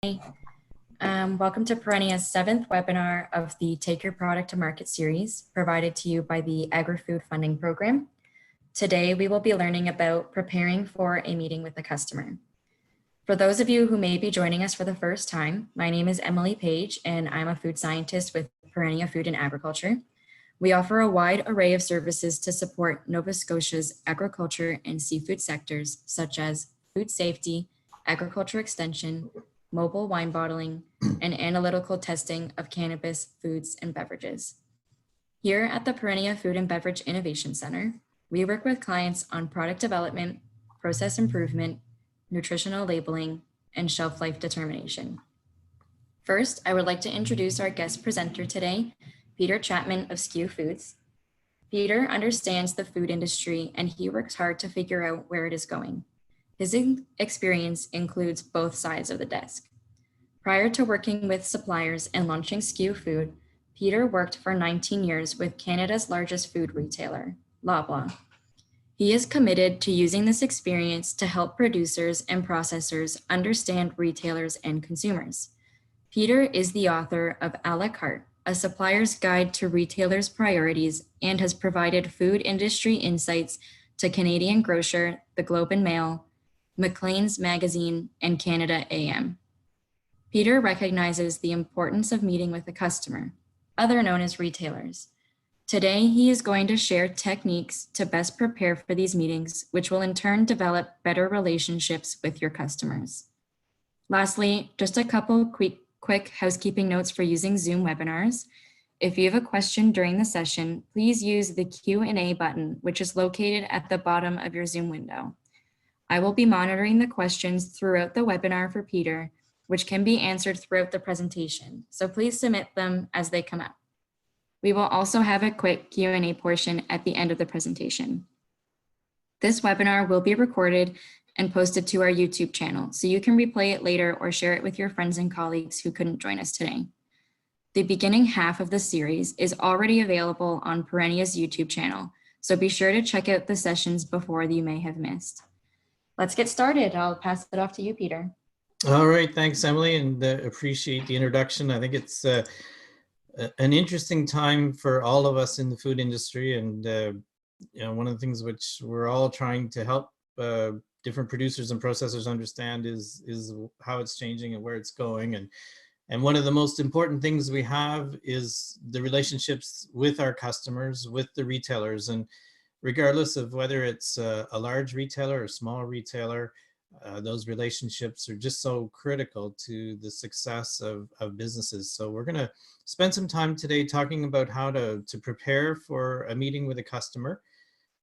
Welcome to Perennia's 7th webinar of the Take Your Product to Market series, provided to you by the Agri-Food Funding Program. Today, we will be learning about preparing for a meeting with a customer. For those of you who may be joining us for the first time, my name is Emily Page, and I'm a food scientist with Perennia Food and Agriculture. We offer a wide array of services to support Nova Scotia's agriculture and seafood sectors, such as food safety, agriculture extension, mobile wine bottling, and analytical testing of cannabis, foods, and beverages. Here at the Perennia Food and Beverage Innovation Center, we work with clients on product development, process improvement, nutritional labeling, and shelf life determination. First, I would like to introduce our guest presenter today, Peter Chapman of SKUFood. Peter understands the food industry and he works hard to figure out where it is going. His experience includes both sides of the desk. Prior to working with suppliers and launching SKUFood, Peter worked for 19 years with Canada's largest food retailer, Loblaw. He is committed to using this experience to help producers and processors understand retailers and consumers. Peter is the author of A la Carte, a supplier's guide to retailers' priorities, and has provided food industry insights to Canadian Grocer, The Globe and Mail, Maclean's Magazine, and Canada AM. Peter recognizes the importance of meeting with a customer, other known as retailers. Today, he is going to share techniques to best prepare for these meetings, which will in turn develop better relationships with your customers. Lastly, just a couple quick housekeeping notes for using Zoom webinars. If you have a question during the session, please use the Q&A button, which is located at the bottom of your Zoom window. I will be monitoring the questions throughout the webinar for Peter, which can be answered throughout the presentation. So please submit them as they come up. We will also have a quick Q&A portion at the end of the presentation. This webinar will be recorded and posted to our YouTube channel, so you can replay it later or share it with your friends and colleagues who couldn't join us today. The beginning half of the series is already available on Perennia's YouTube channel, so be sure to check out the sessions before you may have missed. Let's get started. I'll pass it off to you, Peter. All right, thanks, Emily, and appreciate the introduction. I think it's an interesting time for all of us in the food industry, and you know, one of the things which we're all trying to help different producers and processors understand is how it's changing and where it's going. And one of the most important things we have is the relationships with our customers, with the retailers, and regardless of whether it's a large retailer or a small retailer, those relationships are just so critical to the success of businesses. So we're going to spend some time today talking about how to prepare for a meeting with a customer.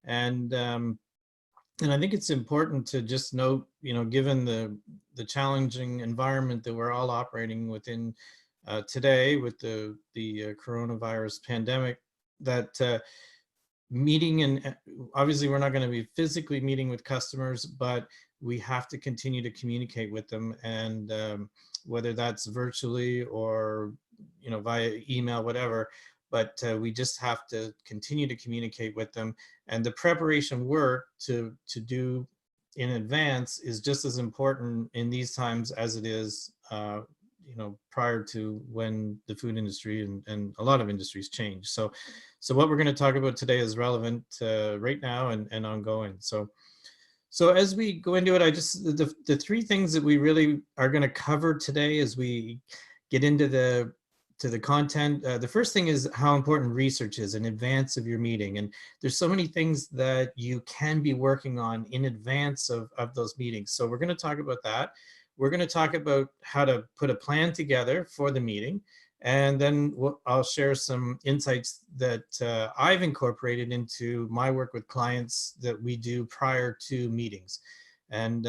And I think it's important to just note, you know, given the challenging environment that we're all operating within today with the coronavirus pandemic, that meeting, and obviously we're not going to be physically meeting with customers, but we have to continue to communicate with them, and whether that's virtually or, you know, via email, whatever, but we just have to continue to communicate with them. And the preparation work to do in advance is just as important in these times as it is you know, prior to when the food industry and a lot of industries change. So what we're going to talk about today is relevant right now and ongoing. So as we go into it, the three things that we really are going to cover today as we get into the content. The first thing is how important research is in advance of your meeting. And there's so many things that you can be working on in advance of those meetings. So we're going to talk about that. We're going to talk about how to put a plan together for the meeting. And then I'll share some insights that I've incorporated into my work with clients that we do prior to meetings. And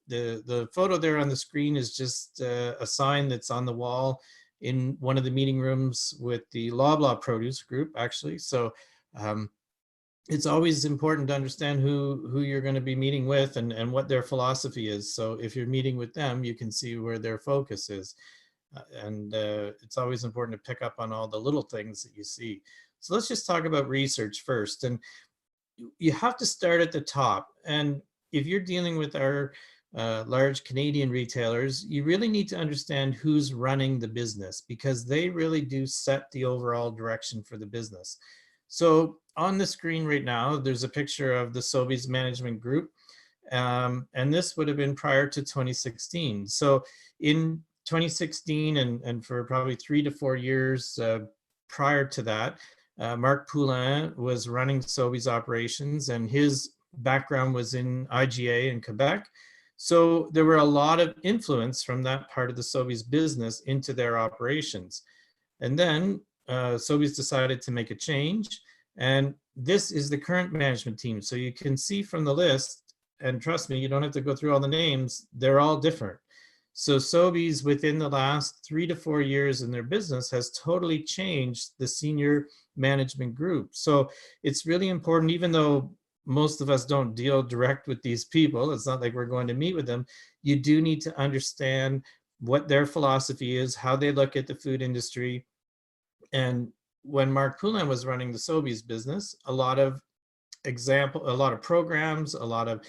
the photo there on the screen is just a sign that's on the wall in one of the meeting rooms with the Loblaw Produce Group, actually. So it's always important to understand who you're going to be meeting with and what their philosophy is. So if you're meeting with them, you can see where their focus is. And it's always important to pick up on all the little things that you see. So let's just talk about research first. And you have to start at the top. And if you're dealing with our large Canadian retailers, you really need to understand who's running the business, because they really do set the overall direction for the business. So on the screen right now, there's a picture of the Sobeys management group. And this would have been prior to 2016. So in 2016 and for probably 3 to 4 years prior to that, Marc Poulin was running Sobeys operations, and his background was in IGA in Quebec. So there were a lot of influence from that part of the Sobeys business into their operations. And then Sobeys decided to make a change. And this is the current management team. So you can see from the list, and trust me, you don't have to go through all the names, they're all different. So Sobeys within the last 3 to 4 years in their business has totally changed the senior management group. So it's really important, even though most of us don't deal direct with these people, it's not like we're going to meet with them, you do need to understand what their philosophy is, how they look at the food industry. And when Marc Poulin was running the Sobeys business, a lot of programs, a lot of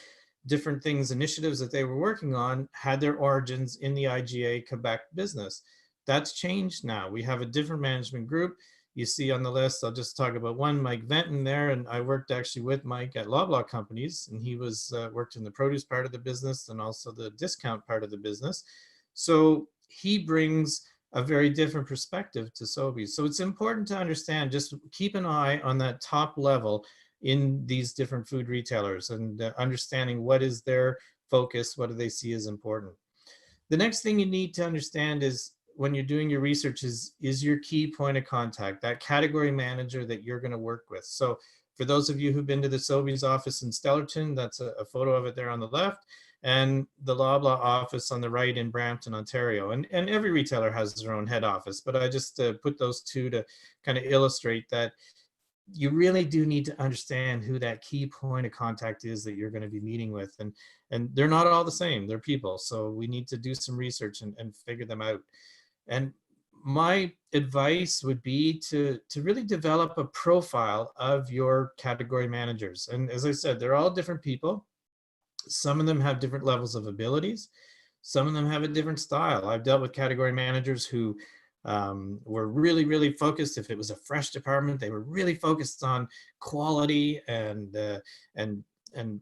different things, initiatives that they were working on had their origins in the IGA Quebec business. That's changed now. We have a different management group. You see on the list, I'll just talk about one, Mike Venton there. And I worked actually with Mike at Loblaw Companies, and he was worked in the produce part of the business and also the discount part of the business. So he brings a very different perspective to Sobeys. So it's important to understand, just keep an eye on that top level in these different food retailers and understanding what is their focus, what do they see as important. The next thing you need to understand is, when you're doing your research, is your key point of contact, that category manager that you're going to work with. So for those of you who've been to the Sobeys office in Stellarton, that's a photo of it there on the left, and the Loblaw office on the right in Brampton, Ontario. And every retailer has their own head office, but I just put those two to kind of illustrate that you really do need to understand who that key point of contact is that you're going to be meeting with. And they're not all the same, they're people. So we need to do some research and figure them out. And my advice would be to really develop a profile of your category managers. And as I said, they're all different people. Some of them have different levels of abilities. Some of them have a different style. I've dealt with category managers who were really, really focused. If it was a fresh department, they were really focused on quality and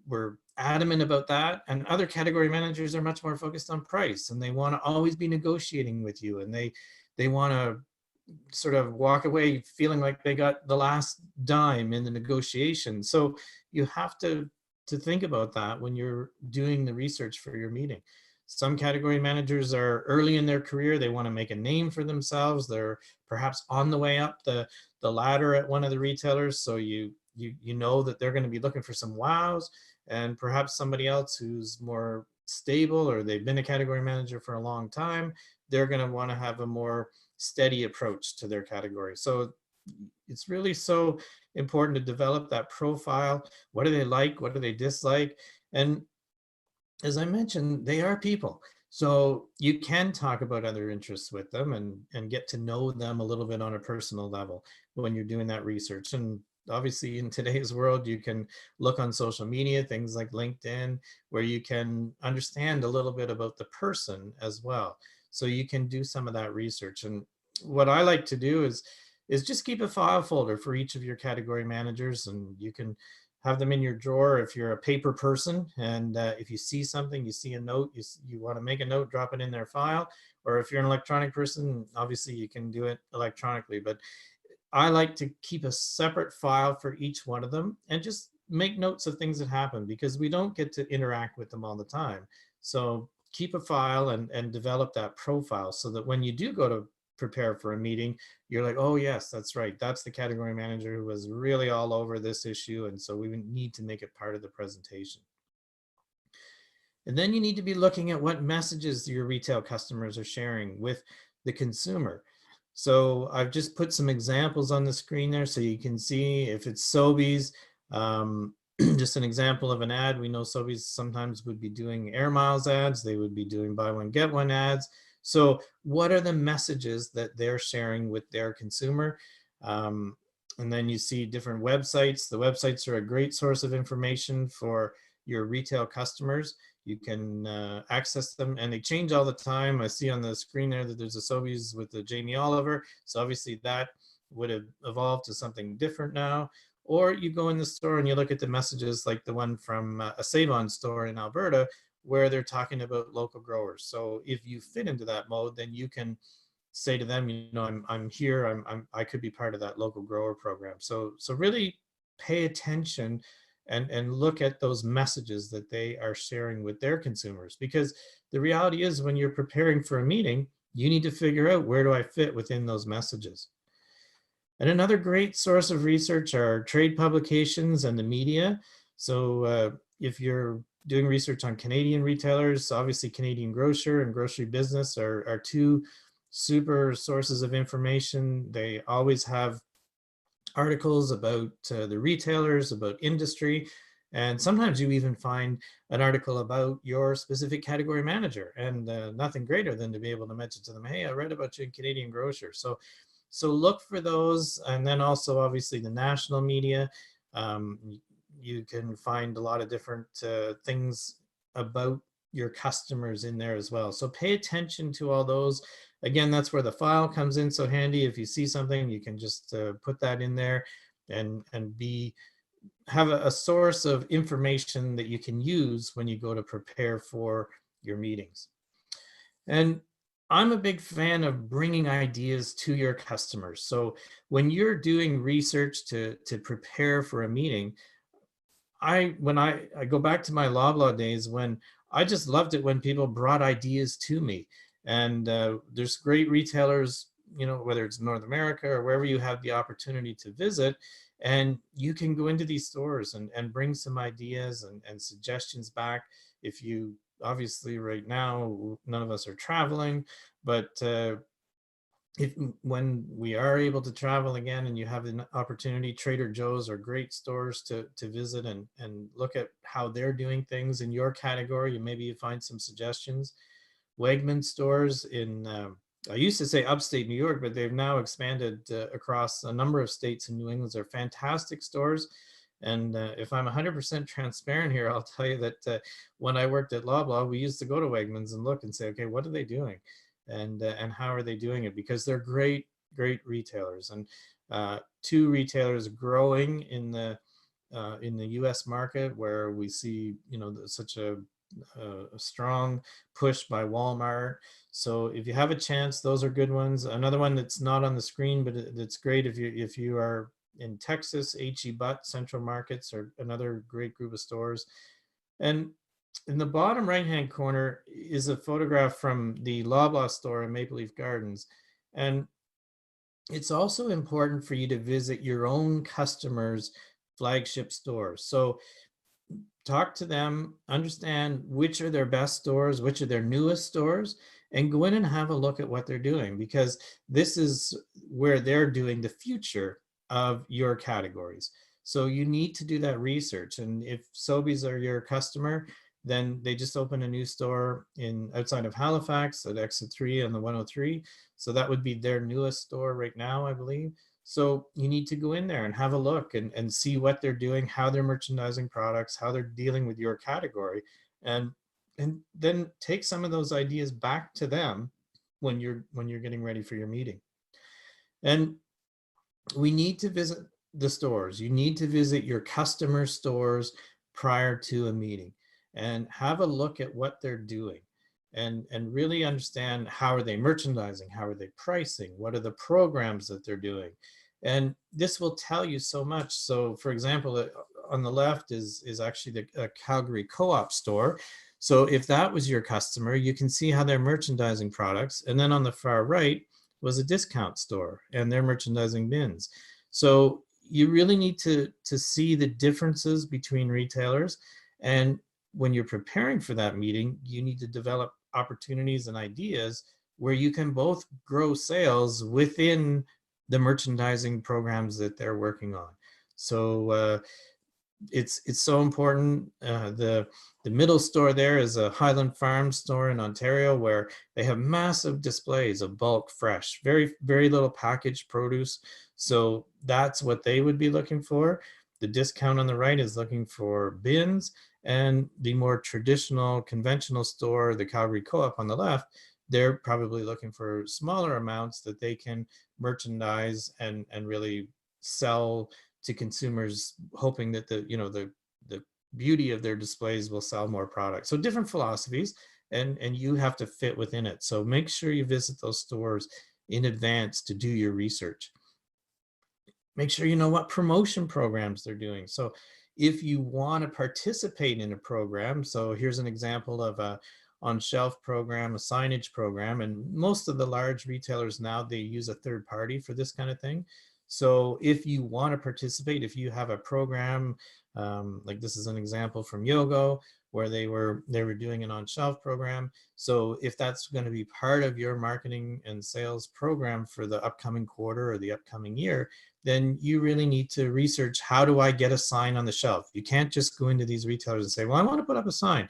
were adamant about that. And other category managers are much more focused on price, and they want to always be negotiating with you, and they want to sort of walk away feeling like they got the last dime in the negotiation. So you have to think about that when you're doing the research for your meeting. Some category managers are early in their career. They want to make a name for themselves. They're perhaps on the way up the ladder at one of the retailers. So you know that they're going to be looking for some wows, and perhaps somebody else who's more stable, or they've been a category manager for a long time, they're going to want to have a more steady approach to their category. So it's really so important to develop that profile. What do they like? What do they dislike? And as I mentioned, they are people. So you can talk about other interests with them and get to know them a little bit on a personal level when you're doing that research. And obviously in today's world, you can look on social media, things like LinkedIn, where you can understand a little bit about the person as well. So you can do some of that research. And what I like to do is just keep a file folder for each of your category managers, and you can have them in your drawer if you're a paper person. And if you see something, you see a note, you want to make a note, drop it in their file. Or if you're an electronic person, obviously you can do it electronically. But I like to keep a separate file for each one of them and just make notes of things that happen, because we don't get to interact with them all the time. So keep a file and develop that profile, so that when you do go to prepare for a meeting, you're like, oh yes, that's right, that's the category manager who was really all over this issue, and so we need to make it part of the presentation. And then you need to be looking at what messages your retail customers are sharing with the consumer. So I've just put some examples on the screen there so you can see. If it's Sobeys, just an example of an ad. We know Sobeys sometimes would be doing air miles ads. They would be doing buy one, get one ads. So what are the messages that they're sharing with their consumer? And then you see different websites. The websites are a great source of information for your retail customers. You can access them, and they change all the time. I see on the screen there that there's a Sobeys with the Jamie Oliver. So obviously that would have evolved to something different now. Or you go in the store and you look at the messages like the one from a Save-On store in Alberta, where they're talking about local growers. So if you fit into that mode, then you can say to them, you know, I'm here, I could be part of that local grower program. So really pay attention and look at those messages that they are sharing with their consumers, because the reality is when you're preparing for a meeting, you need to figure out, where do I fit within those messages? And another great source of research are trade publications and the media. So if you're doing research on Canadian retailers, obviously Canadian Grocer and Grocery Business are two super sources of information. They always have articles about the retailers, about industry, and sometimes you even find an article about your specific category manager, and nothing greater than to be able to mention to them, hey, I read about you in Canadian Grocer. So look for those, and then also obviously the national media. Um, you can find a lot of different things about your customers in there as well. So pay attention to all those. Again, that's where the file comes in so handy. If you see something, you can just put that in there and have a source of information that you can use when you go to prepare for your meetings. And I'm a big fan of bringing ideas to your customers. So when you're doing research to prepare for a meeting, when I go back to my Loblaw days, when I just loved it when people brought ideas to me. And there's great retailers, you know, whether it's North America or wherever you have the opportunity to visit, and you can go into these stores and bring some ideas and suggestions back. If you, obviously right now, none of us are traveling, but if when we are able to travel again and you have an opportunity, Trader Joe's are great stores to visit and look at how they're doing things in your category. And maybe you find some suggestions. Wegman stores in, I used to say upstate New York, but they've now expanded across a number of states in New England. They're fantastic stores. And if I'm 100% transparent here, I'll tell you that when I worked at Loblaw, we used to go to Wegmans and look and say, okay, what are they doing? And how are they doing it? Because they're great retailers, and two retailers growing in the U.S. market, where we see, you know, such a strong push by Walmart. So if you have a chance, those are good ones. Another one that's not on the screen, but it's great if you are in Texas, H.E. Butt Central Markets are another great group of stores. And in the bottom right-hand corner is a photograph from the Loblaw store in Maple Leaf Gardens. And it's also important for you to visit your own customers' flagship stores. So talk to them, understand which are their best stores, which are their newest stores, and go in and have a look at what they're doing, because this is where they're doing the future of your categories. So you need to do that research. And if Sobeys are your customer, then they just opened a new store outside of Halifax at exit 3 on the 103. So that would be their newest store right now, I believe. So you need to go in there and have a look and see what they're doing, how they're merchandising products, how they're dealing with your category, and then take some of those ideas back to them when you're getting ready for your meeting. And we need to visit the stores. You need to visit your customer stores prior to a meeting and have a look at what they're doing, and really understand, how are they merchandising, how are they pricing, what are the programs that they're doing. And this will tell you so much. So for example, on the left is actually the Calgary Co-op store. So if that was your customer, you can see how they're merchandising products. And then on the far right was a discount store and their merchandising bins. So you really need to see the differences between retailers. And when you're preparing for that meeting, you need to develop opportunities and ideas where you can both grow sales within the merchandising programs that they're working on. So it's so important. The middle store there is a Highland Farm store in Ontario, where they have massive displays of bulk fresh, very little packaged produce. So that's what they would be looking for. the discount on the right is looking for bins, and the more traditional conventional store, the Calgary Co-op on the left, they're probably looking for smaller amounts that they can merchandise and really sell to consumers, hoping that the beauty of their displays will sell more products. So different philosophies, and you have to fit within it. So make sure you visit those stores in advance to do your research. Make sure you know what promotion programs they're doing. So if you want to participate in a program, so here's an example of a on-shelf program, a signage program, and most of the large retailers now, they use a third party for this kind of thing. So if you want to participate, if you have a program, like this is an example from Yogo, where they were doing an on-shelf program. So if that's going to be part of your marketing and sales program for the upcoming quarter or the upcoming year, then you really need to research, how do I get a sign on the shelf? You can't just go into these retailers and say, well, I want to put up a sign.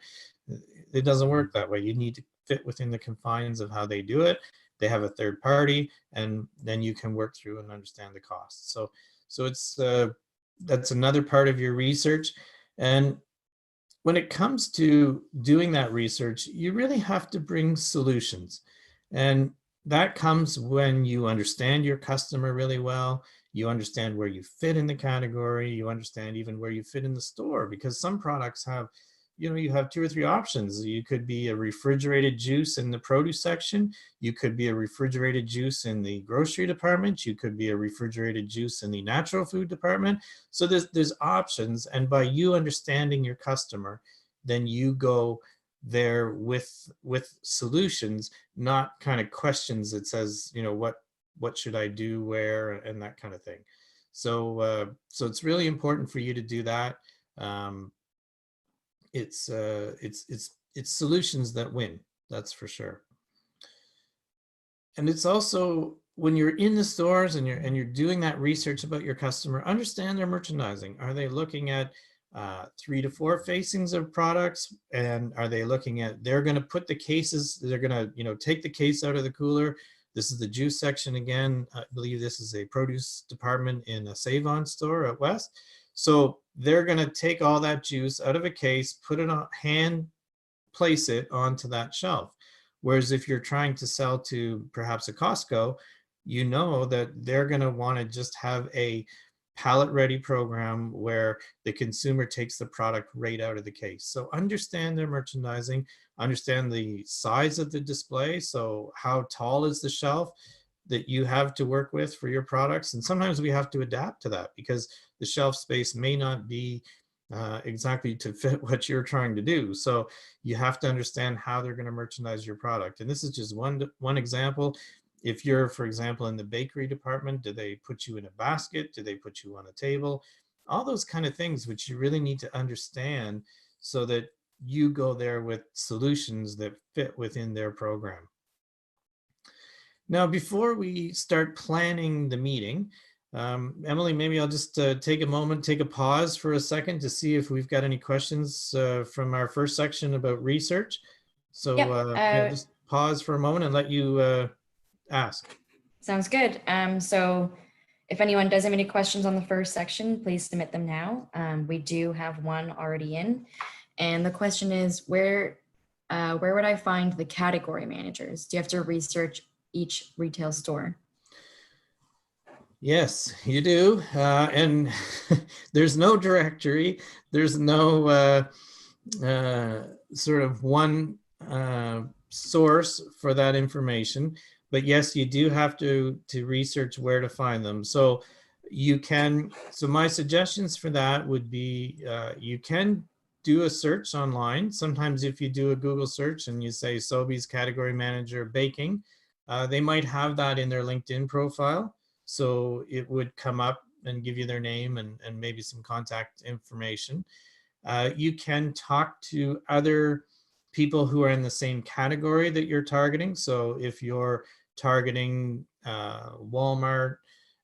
It doesn't work that way. You need to fit within the confines of how they do it. They have a third party, and then you can work through and understand the costs. So it's that's another part of your research. And when it comes to doing that research, you really have to bring solutions. And that comes when you understand your customer really well, you understand where you fit in the category, you understand even where you fit in the store, because some products have, you have 2 or 3 options. You could be a refrigerated juice in the produce section. You could be a refrigerated juice in the grocery department. You could be a refrigerated juice in the natural food department. So there's options. And by you understanding your customer, then you go there with solutions, not kind of questions that says, what should I do where, and that kind of thing. So it's really important for you to do that. It's solutions that win, that's for sure. And it's also, when you're in the stores and you're doing that research about your customer, understand their merchandising. Are they looking at 3 to 4 facings of products, and are they looking at, they're going to put the cases, they're going to take the case out of the cooler. This is the juice section again. I believe this is a produce department in a Save-On store at West. So they're going to take all that juice out of a case, put it on, hand place it onto that shelf. Whereas if you're trying to sell to perhaps a Costco, you know that they're going to want to just have a pallet ready program where the consumer takes the product right out of the case. So understand their merchandising, understand the size of the display. So how tall is the shelf that you have to work with for your products? And sometimes we have to adapt to that, because the shelf space may not be exactly to fit what you're trying to do. So you have to understand how they're going to merchandise your product. And this is just one example. If you're, for example, in the bakery department, do they put you in a basket? Do they put you on a table? All those kind of things, which you really need to understand so that you go there with solutions that fit within their program. Now, before we start planning the meeting, Emily, maybe I'll just take a moment, take a pause for a second to see if we've got any questions from our first section about research. So just pause for a moment and let you ask. Sounds good. So if anyone does have any questions on the first section, please submit them now. We do have one already in. And the question is, where would I find the category managers? Do you have to research each retail store? Yes, you do. And there's no directory. There's no sort of one source for that information. But yes, you do have to research where to find them. So my suggestions for that would be, you can do a search online. Sometimes if you do a Google search and you say Sobeys category manager baking, they might have that in their LinkedIn profile. So it would come up and give you their name and maybe some contact information. You can talk to other people who are in the same category that you're targeting. So if you're targeting Walmart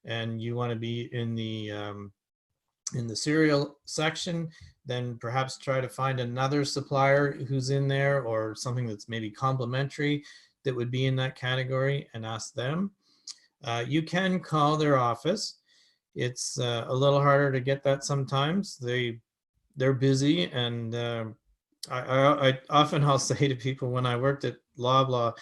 and you want to be in the cereal section, then perhaps try to find another supplier who's in there, or something that's maybe complementary that would be in that category, and ask them. You can call their office. It's a little harder to get that sometimes. They're busy, and I often I'll say to people when I worked at Loblaw,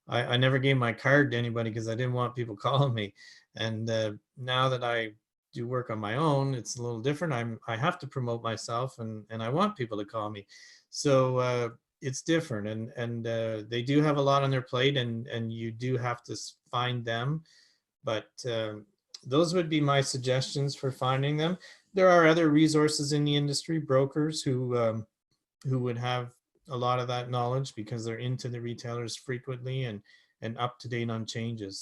I never gave my card to anybody because I didn't want people calling me. And now that I do work on my own, it's a little different. I have to promote myself, and I want people to call me. So it's different, and they do have a lot on their plate, and you do have to find them. But those would be my suggestions for finding them. There are other resources in the industry, brokers who would have a lot of that knowledge because they're into the retailers frequently and up to date on changes.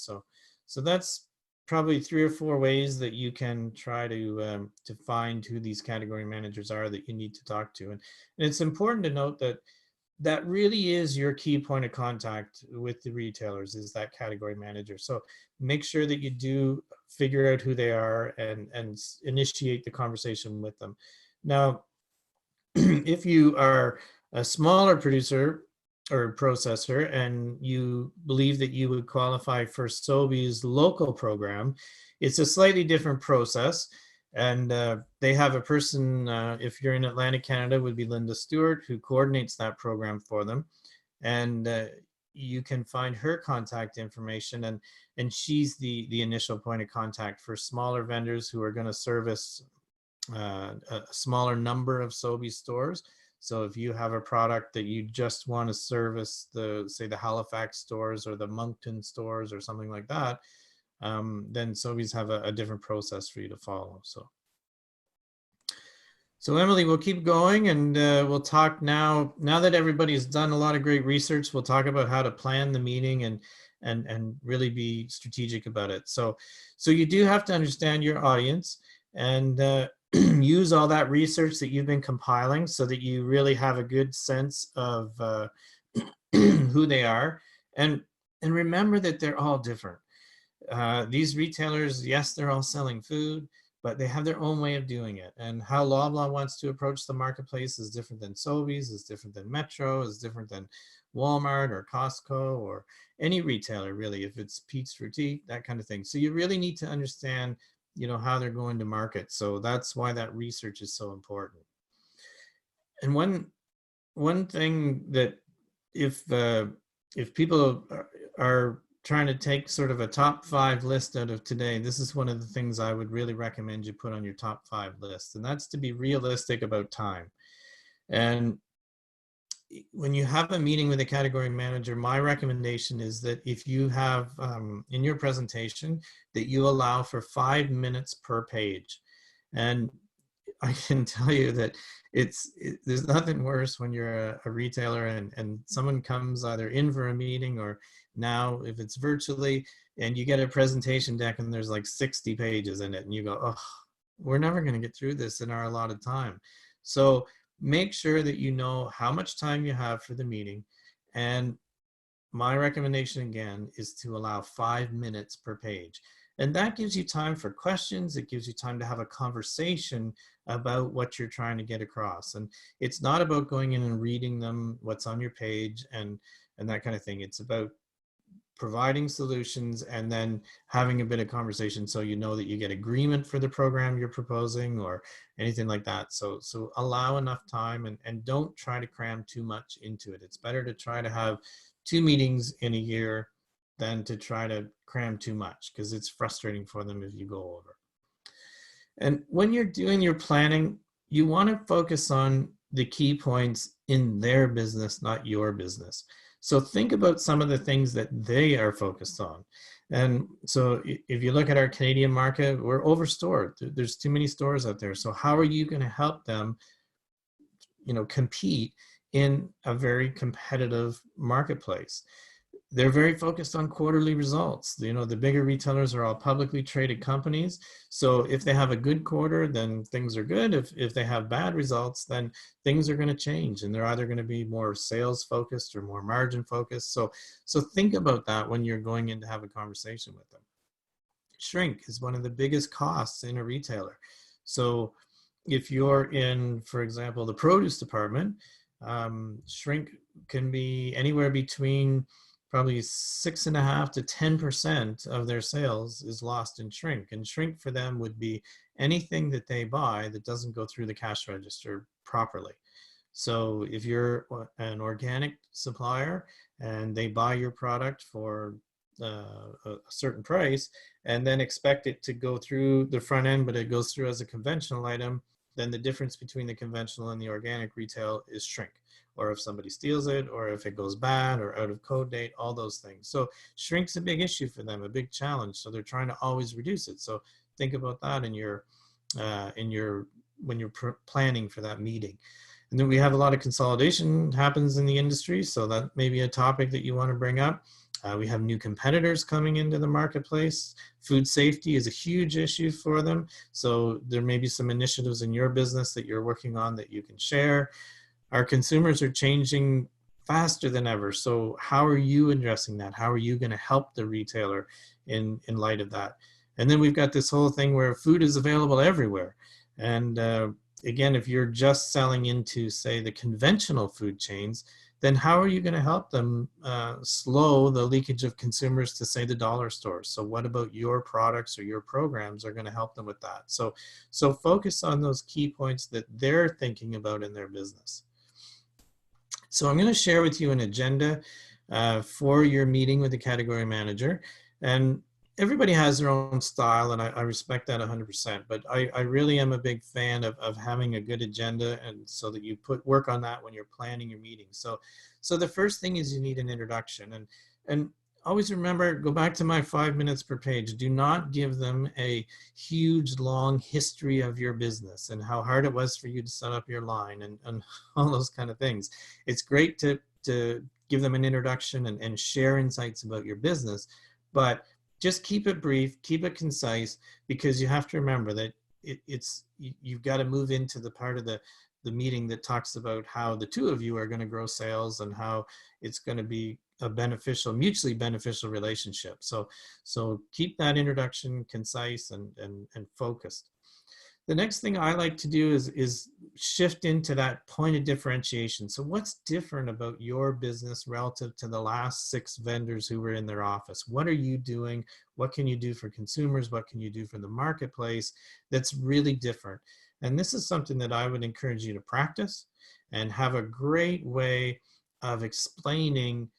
So that's probably 3 or 4 ways that you can try to find who these category managers are that you need to talk to. And it's important to note that that really is your key point of contact with the retailers, is that category manager. So make sure that you do figure out who they are and initiate the conversation with them. Now, if you are a smaller producer or processor and you believe that you would qualify for Sobeys local program, it's a slightly different process. And they have a person, if you're in Atlantic Canada, would be Linda Stewart, who coordinates that program for them. And you can find her contact information, and she's the initial point of contact for smaller vendors who are going to service a smaller number of Sobeys stores. So if you have a product that you just want to service say the Halifax stores or the Moncton stores or something like that, then Sobeys have a different process for you to follow. So Emily, we'll keep going, and we'll talk now that everybody's done a lot of great research, we'll talk about how to plan the meeting and really be strategic about it. So you do have to understand your audience and use all that research that you've been compiling so that you really have a good sense of who they are, and remember that they're all different. These retailers, yes, they're all selling food, but they have their own way of doing it. And how Loblaw wants to approach the marketplace is different than Sobeys, is different than Metro, is different than Walmart or Costco or any retailer, really, if it's Pete's Boutique, that kind of thing. So you really need to understand, how they're going to market. So that's why that research is so important. And one thing that if people are trying to take sort of a top 5 list out of today, this is one of the things I would really recommend you put on your top 5 list, and that's to be realistic about time. And when you have a meeting with a category manager, my recommendation is that if you have in your presentation that you allow for 5 minutes per page. And I can tell you that there's nothing worse when you're a retailer and someone comes either in for a meeting or now if it's virtually, and you get a presentation deck and there's like 60 pages in it and you go, oh, we're never going to get through this in our allotted time. So make sure that you know how much time you have for the meeting. And my recommendation again is to allow 5 minutes per page. And that gives you time for questions. It gives you time to have a conversation about what you're trying to get across. And it's not about going in and reading them, what's on your page and that kind of thing. It's about providing solutions and then having a bit of conversation so you know that you get agreement for the program you're proposing or anything like that. So allow enough time and don't try to cram too much into it. It's better to try to have 2 meetings in a year than to try to cram too much, because it's frustrating for them if you go over. And when you're doing your planning, you want to focus on the key points in their business, not your business. So think about some of the things that they are focused on. And so if you look at our Canadian market, we're overstored. There's too many stores out there. So how are you going to help them, compete in a very competitive marketplace? They're very focused on quarterly results. The bigger retailers are all publicly traded companies. So if they have a good quarter, then things are good. If they have bad results, then things are going to change, and they're either going to be more sales focused or more margin focused. So think about that when you're going in to have a conversation with them. Shrink is one of the biggest costs in a retailer. So if you're in, for example, the produce department, shrink can be anywhere between probably 6.5 to 10% of their sales is lost in shrink. And shrink for them would be anything that they buy that doesn't go through the cash register properly. So if you're an organic supplier and they buy your product for a certain price and then expect it to go through the front end, but it goes through as a conventional item, then the difference between the conventional and the organic retail is shrink. Or if somebody steals it, or if it goes bad or out of code date, all those things. So shrink's a big issue for them, a big challenge. So they're trying to always reduce it. So think about that in your when you're planning for that meeting. And then we have a lot of consolidation happens in the industry. So that may be a topic that you want to bring up. We have new competitors coming into the marketplace. Food safety is a huge issue for them. So there may be some initiatives in your business that you're working on that you can share. Our consumers are changing faster than ever. So how are you addressing that? How are you going to help the retailer in light of that? And then we've got this whole thing where food is available everywhere. And again, if you're just selling into, say, the conventional food chains, then how are you going to help them slow the leakage of consumers to, say, the dollar stores? So what about your products or your programs are going to help them with that? So focus on those key points that they're thinking about in their business. So I'm going to share with you an agenda for your meeting with the category manager. And everybody has their own style, and I respect that 100%. But I really am a big fan of having a good agenda, and so that you work on that when you're planning your meeting. So the first thing is you need an introduction, and always remember, go back to my 5 minutes per page. Do not give them a huge, long history of your business and how hard it was for you to set up your line and all those kind of things. It's great to give them an introduction and share insights about your business, but just keep it brief, keep it concise, because you have to remember that you've got to move into the part of the meeting that talks about how the two of you are going to grow sales and how it's going to be a mutually beneficial relationship. So keep that introduction concise and focused. The next thing I like to do is shift into that point of differentiation. So what's different about your business relative to the last 6 vendors who were in their office? What are you doing? What can you do for consumers? What can you do for the marketplace that's really different? And this is something that I would encourage you to practice and have a great way of explaining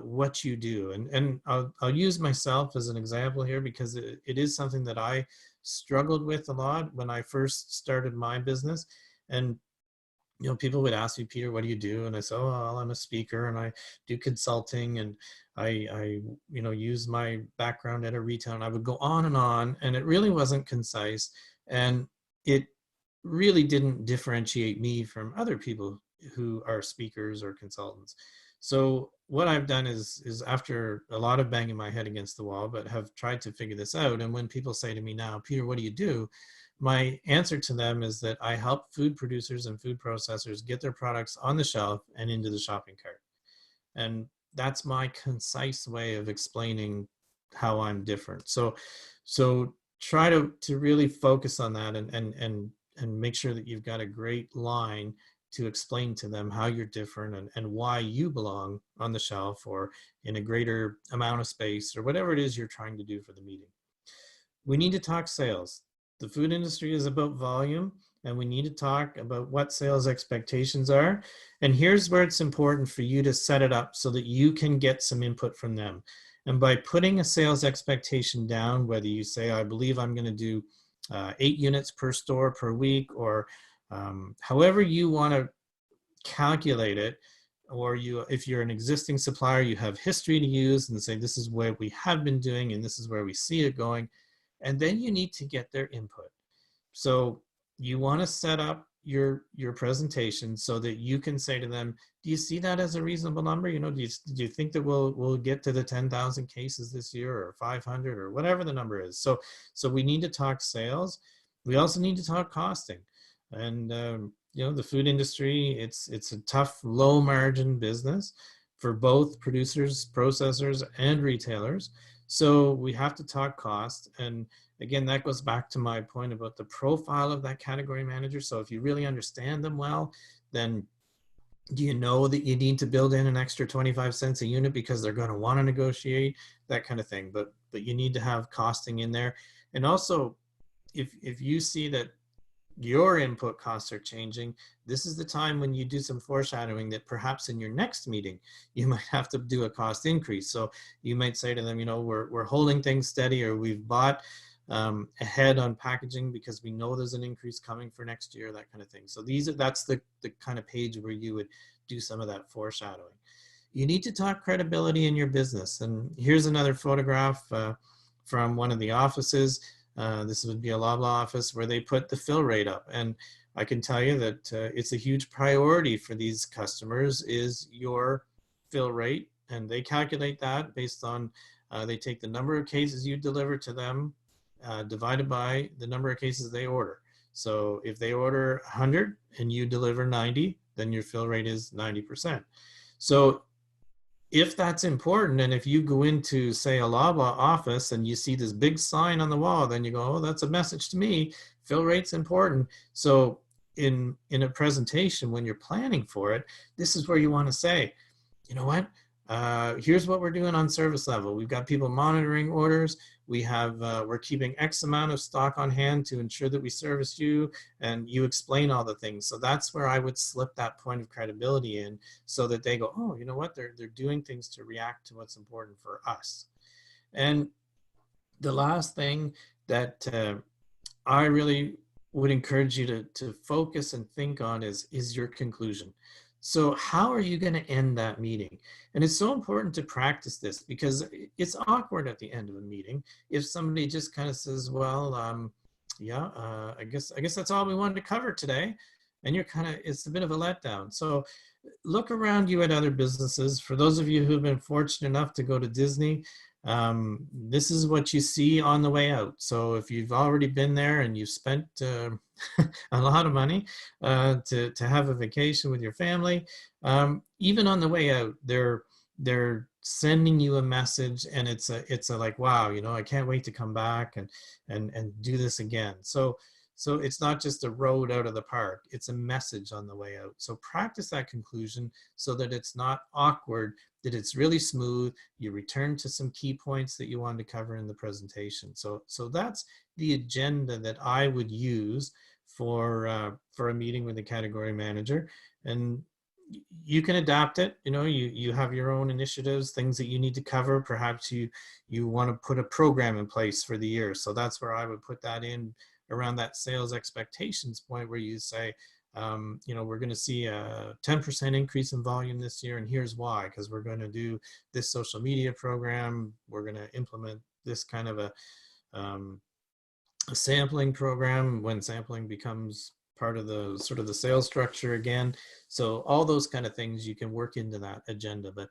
what you do. And I'll use myself as an example here, because it is something that I struggled with a lot when I first started my business. And people would ask me, Peter, what do you do? And I say, oh, well, I'm a speaker and I do consulting, and I use my background at a retail, and I would go on, and it really wasn't concise, and it really didn't differentiate me from other people who are speakers or consultants. So what I've done is after a lot of banging my head against the wall, but have tried to figure this out. And when people say to me now, Peter, what do you do? My answer to them is that I help food producers and food processors get their products on the shelf and into the shopping cart. And that's my concise way of explaining how I'm different. So try to really focus on that and make sure that you've got a great line to explain to them how you're different and why you belong on the shelf or in a greater amount of space or whatever it is you're trying to do for the meeting. We need to talk sales. The food industry is about volume, and we need to talk about what sales expectations are. And here's where it's important for you to set it up so that you can get some input from them. And by putting a sales expectation down, whether you say, I believe I'm going to do 8 units per store per week, or however you want to calculate it, or if you're an existing supplier, you have history to use and say, this is where we have been doing and this is where we see it going. And then you need to get their input. So you want to set up your presentation so that you can say to them, do you see that as a reasonable number? Do you think that we'll get to the 10,000 cases this year, or 500, or whatever the number is? So we need to talk sales. We also need to talk costing. And the food industry, it's a tough, low margin business for both producers, processors, and retailers. So we have to talk cost. And again, that goes back to my point about the profile of that category manager. So if you really understand them well, then Do you know that you need to build in an extra 25 cents a unit because they're going to want to negotiate, that kind of thing. But you need to have costing in there. And also, if you see that your input costs are changing, this is the time when you do some foreshadowing that perhaps in your next meeting, you might have to do a cost increase. So you might say to them, you know, we're holding things steady, or we've bought ahead on packaging because we know there's an increase coming for next year, that kind of thing. So that's the kind of page where you would do some of that foreshadowing. You need to talk credibility in your business. And here's another photograph from one of the offices. This would be a Loblaw office where they put the fill rate up. And I can tell you that it's a huge priority for these customers is your fill rate. And they calculate that based on, they take the number of cases you deliver to them divided by the number of cases they order. So if they order 100 and you deliver 90, then your fill rate is 90%. So if that's important, and if you go into, say, a Loblaw office and you see this big sign on the wall, then you go, oh, that's a message to me. Fill rate's important. So in a presentation, when you're planning for it, this is where you want to say, you know what? Here's what we're doing on service level. We've got people monitoring orders. We're keeping X amount of stock on hand to ensure that we service you, and you explain all the things. So that's where I would slip that point of credibility in, so that they go, oh, you know what? They're doing things to react to what's important for us. And the last thing that I really would encourage you to focus and think on is your conclusion. So how are you going to end that meeting? And it's so important to practice this, because it's awkward at the end of a meeting if somebody just kind of says, well, I guess that's all we wanted to cover today. And it's a bit of a letdown. So look around you at other businesses. For those of you who've been fortunate enough to go to Disney, this is what you see on the way out. So if you've already been there and you've spent a lot of money to have a vacation with your family, even on the way out, they're sending you a message, and it's a like, wow, you know, I can't wait to come back and do this again. So it's not just a road out of the park, it's a message on the way out. So practice that conclusion so that it's not awkward, that it's really smooth. You return to some key points that you wanted to cover in the presentation. So that's the agenda that I would use for a meeting with the category manager. And you can adapt it. You know, you have your own initiatives, things that you need to cover. Perhaps you want to put a program in place for the year. So that's where I would put that in around that sales expectations point, where you say, you know, we're going to see a 10% increase in volume this year, and here's why, because we're going to do this social media program. We're going to implement this kind of a sampling program when sampling becomes part of the sort of the sales structure again. So all those kind of things you can work into that agenda, but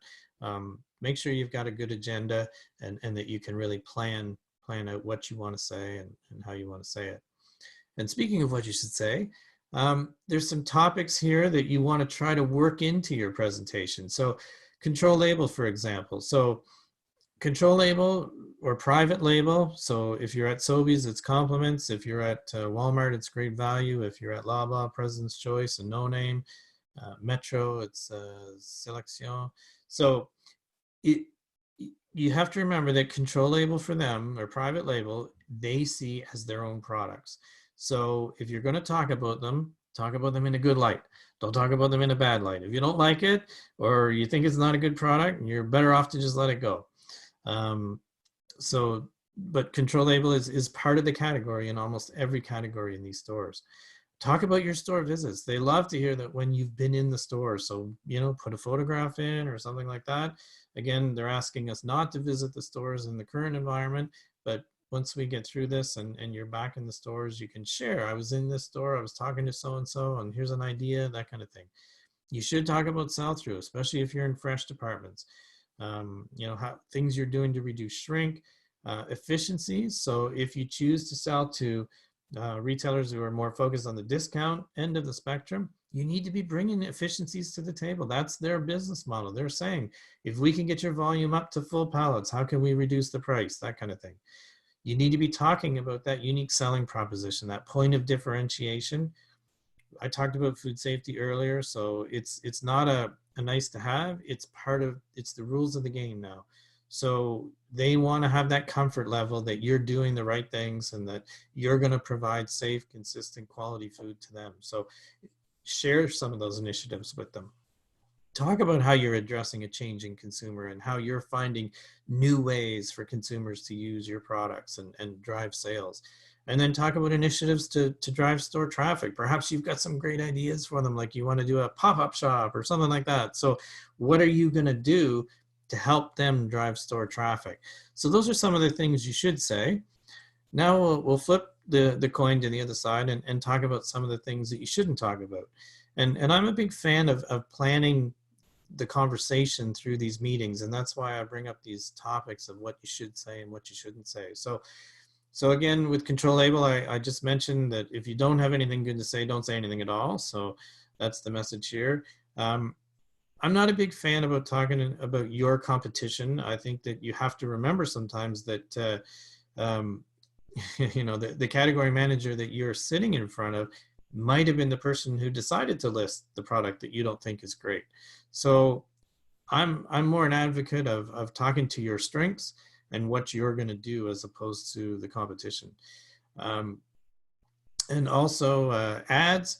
make sure you've got a good agenda, and that you can really plan out what you want to say and how you want to say it. And speaking of what you should say, there's some topics here that you want to try to work into your presentation. So control label, for example. So control label or private label. So if you're at Sobeys, it's compliments. If you're at Walmart, it's great value. If you're at Loblaw, President's Choice and No Name. Metro, it's Selection. So you have to remember that control label for them, or private label, they see as their own products. So if you're going to talk about them in a good light. Don't talk about them in a bad light. If you don't like it, or you think it's not a good product, you're better off to just let it go. But control label is part of the category in almost every category in these stores. Talk about your store visits. They love to hear that when you've been in the store. So, you know, put a photograph in or something like that. Again, they're asking us not to visit the stores in the current environment, but once we get through this and you're back in the stores, you can share, I was in this store, I was talking to so-and-so, and here's an idea, that kind of thing. You should talk about sell-through, especially if you're in fresh departments. You know, how things you're doing to reduce shrink, efficiencies. So if you choose to sell to retailers who are more focused on the discount end of the spectrum, you need to be bringing efficiencies to the table. That's their business model. They're saying, if we can get your volume up to full pallets, how can we reduce the price? That kind of thing. You need to be talking about that unique selling proposition, that point of differentiation. I talked about food safety earlier, so it's not a nice to have. It's the rules of the game now. So they want to have that comfort level that you're doing the right things and that you're going to provide safe, consistent, quality food to them. So share some of those initiatives with them. Talk about how you're addressing a changing consumer and how you're finding new ways for consumers to use your products and drive sales. And then talk about initiatives to drive store traffic. Perhaps you've got some great ideas for them, like you want to do a pop-up shop or something like that. So what are you going to do to help them drive store traffic? So those are some of the things you should say. Now we'll flip the coin to the other side and talk about some of the things that you shouldn't talk about. And I'm a big fan of planning the conversation through these meetings, and that's why I bring up these topics of what you should say and what you shouldn't say. So again, with control label, I just mentioned that if you don't have anything good to say, don't say anything at all. So that's the message here. I'm not a big fan about talking about your competition. I think that you have to remember sometimes that you know, the category manager that you're sitting in front of might have been the person who decided to list the product that you don't think is great. So I'm more an advocate of talking to your strengths and what you're going to do as opposed to the competition. And also ads,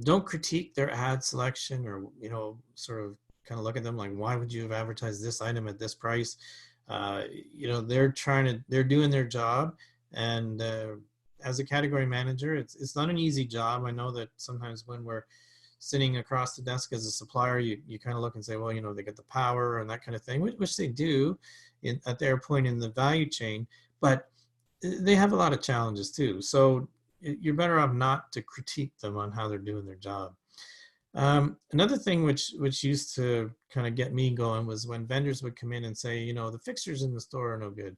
don't critique their ad selection, or, you know, sort of kind of look at them like, why would you have advertised this item at this price? You know, they're doing their job. And as a category manager, it's not an easy job. I know that sometimes when we're sitting across the desk as a supplier, you kind of look and say, well, you know, they get the power and that kind of thing, which they do at their point in the value chain, but they have a lot of challenges too. So you're better off not to critique them on how they're doing their job. Another thing which used to kind of get me going was when vendors would come in and say, you know, the fixtures in the store are no good.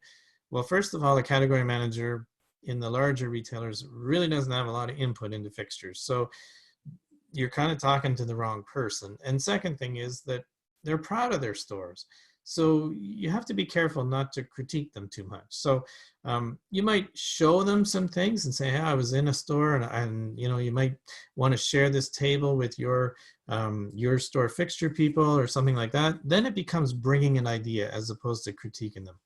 Well, first of all, the category manager in the larger retailers really doesn't have a lot of input into fixtures. So you're kind of talking to the wrong person. And second thing is that they're proud of their stores. So you have to be careful not to critique them too much. So you might show them some things and say, hey, I was in a store, and you know, you might want to share this table with your store fixture people or something like that. Then it becomes bringing an idea as opposed to critiquing them.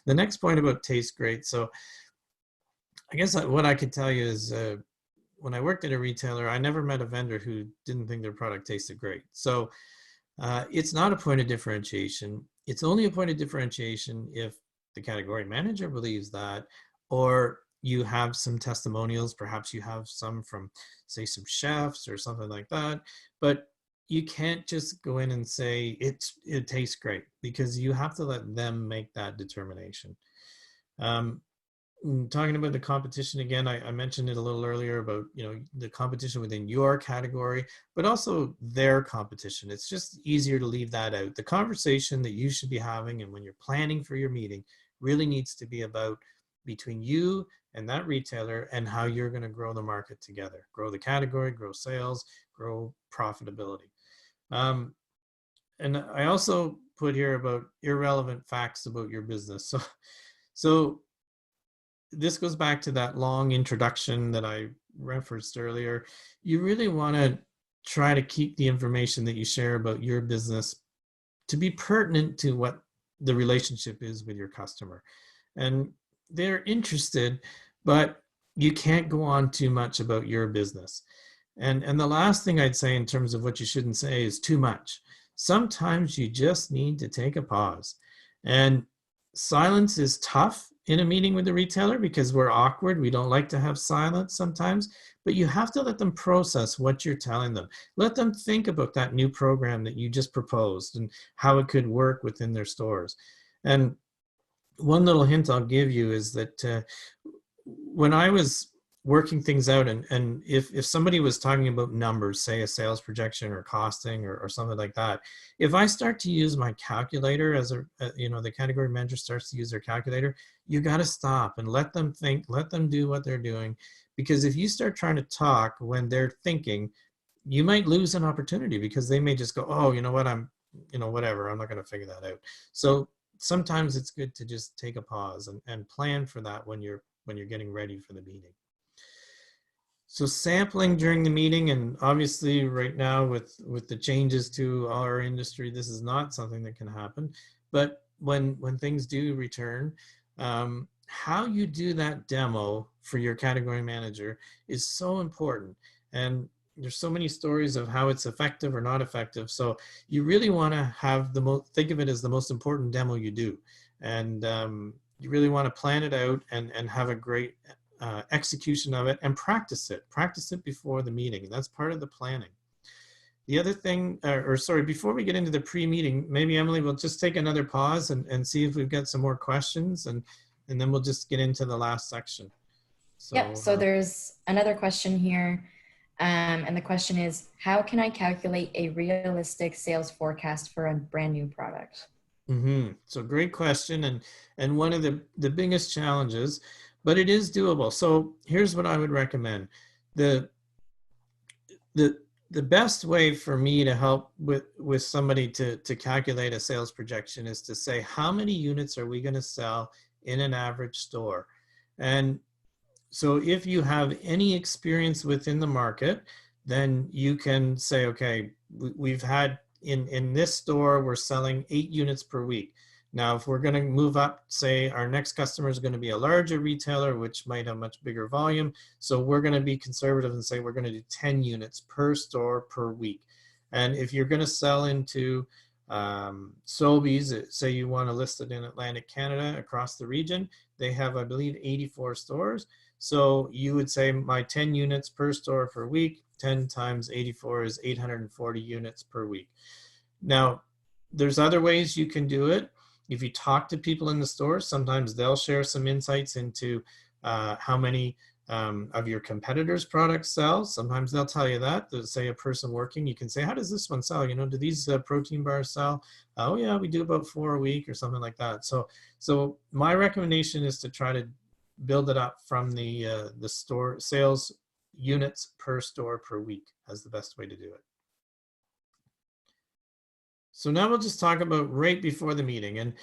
The next point about taste great. So I guess what I could tell you is when I worked at a retailer, I never met a vendor who didn't think their product tasted great. So it's not a point of differentiation. It's only a point of differentiation if the category manager believes that, or you have some testimonials. Perhaps you have some from, say, some chefs or something like that. But you can't just go in and say it tastes great, because you have to let them make that determination. Talking about the competition again, I mentioned it a little earlier about, you know, the competition within your category, but also their competition. It's just easier to leave that out. The conversation that you should be having, and when you're planning for your meeting, really needs to be about between you and that retailer and how you're going to grow the market together, grow the category, grow sales, grow profitability. And I also put here about irrelevant facts about your business. So this goes back to that long introduction that I referenced earlier. You really want to try to keep the information that you share about your business to be pertinent to what the relationship is with your customer. And they're interested, but you can't go on too much about your business. And the last thing I'd say in terms of what you shouldn't say is too much. Sometimes you just need to take a pause. And silence is tough in a meeting with the retailer because we're awkward. We don't like to have silence sometimes, but you have to let them process what you're telling them. Let them think about that new program that you just proposed and how it could work within their stores. And one little hint I'll give you is that when I was working things out, and if somebody was talking about numbers, say a sales projection or costing or something like that, if I start to use my calculator as you know, the category manager starts to use their calculator, you got to stop and let them think, let them do what they're doing. Because if you start trying to talk when they're thinking, you might lose an opportunity because they may just go, oh, you know what, you know, whatever, I'm not going to figure that out. So sometimes it's good to just take a pause and plan for that when you're getting ready for the meeting. So sampling during the meeting, and obviously right now with the changes to our industry, this is not something that can happen. But when things do return, how you do that demo for your category manager is so important. And there's so many stories of how it's effective or not effective. So you really want to have the most, think of it as the most important demo you do. And you really want to plan it out and have a great execution of it and practice it. Practice it before the meeting. That's part of the planning. The other thing, or sorry, before we get into the pre-meeting, maybe Emily will just take another pause and see if we've got some more questions, and then we'll just get into the last section. Yep, So, so there's another question here. And the question is, how can I calculate a realistic sales forecast for a brand new product? so great question, and one of the biggest challenges, but it is doable. So here's what I would recommend. The the the best way for me to help with somebody to calculate a sales projection is to say, how many units are we going to sell in an average store? And so if you have any experience within the market, then you can say, okay, we've had in this store, we're selling 8 units per week. Now, if we're going to move up, say our next customer is going to be a larger retailer, which might have much bigger volume. So we're going to be conservative and say we're going to do 10 units per store per week. And if you're going to sell into Sobeys, say you want to list it in Atlantic Canada across the region, they have, I believe, 84 stores. So you would say my 10 units per store per week, 10 times 84 is 840 units per week. Now, there's other ways you can do it. If you talk to people in the store, sometimes they'll share some insights into how many of your competitors' products sell. Sometimes they'll tell you that. They'll say a person working, you can say, how does this one sell? You know, do these protein bars sell? Oh yeah, we do about 4 a week or something like that. So my recommendation is to try to build it up from the store sales units per store per week as the best way to do it. So now we'll just talk about right before the meeting, and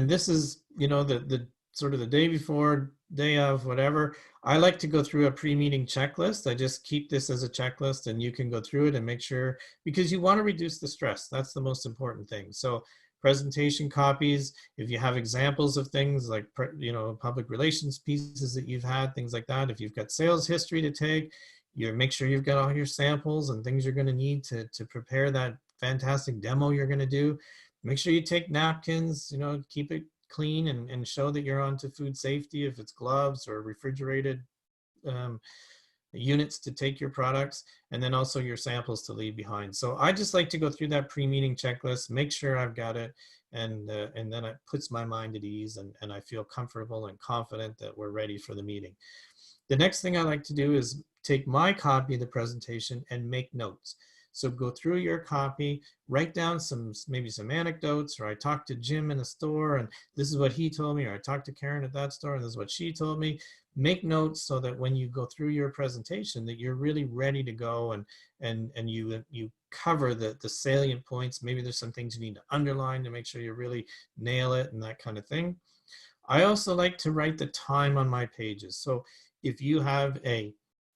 this is, you know, the sort of the day before, day of, whatever. I like to go through a pre-meeting checklist. I just keep this as a checklist, and you can go through it and make sure, because you want to reduce the stress. That's the most important thing. So presentation copies, if you have examples of things like, you know, public relations pieces that you've had, things like that. If you've got sales history to take, you make sure you've got all your samples and things you're going to need to prepare that fantastic demo you're going to do. Make sure you take napkins, you know, keep it clean and show that you're onto food safety, if it's gloves or refrigerated units to take your products, and then also your samples to leave behind. So I just like to go through that pre-meeting checklist, make sure I've got it, and then it puts my mind at ease, and I feel comfortable and confident that we're ready for the meeting. The next thing I like to do is take my copy of the presentation and make notes. So go through your copy, write down maybe some anecdotes, or I talked to Jim in a store and this is what he told me, or I talked to Karen at that store and this is what she told me. Make notes so that when you go through your presentation that you're really ready to go, and you cover the salient points. Maybe there's some things you need to underline to make sure you really nail it and that kind of thing. I also like to write the time on my pages. So if you have a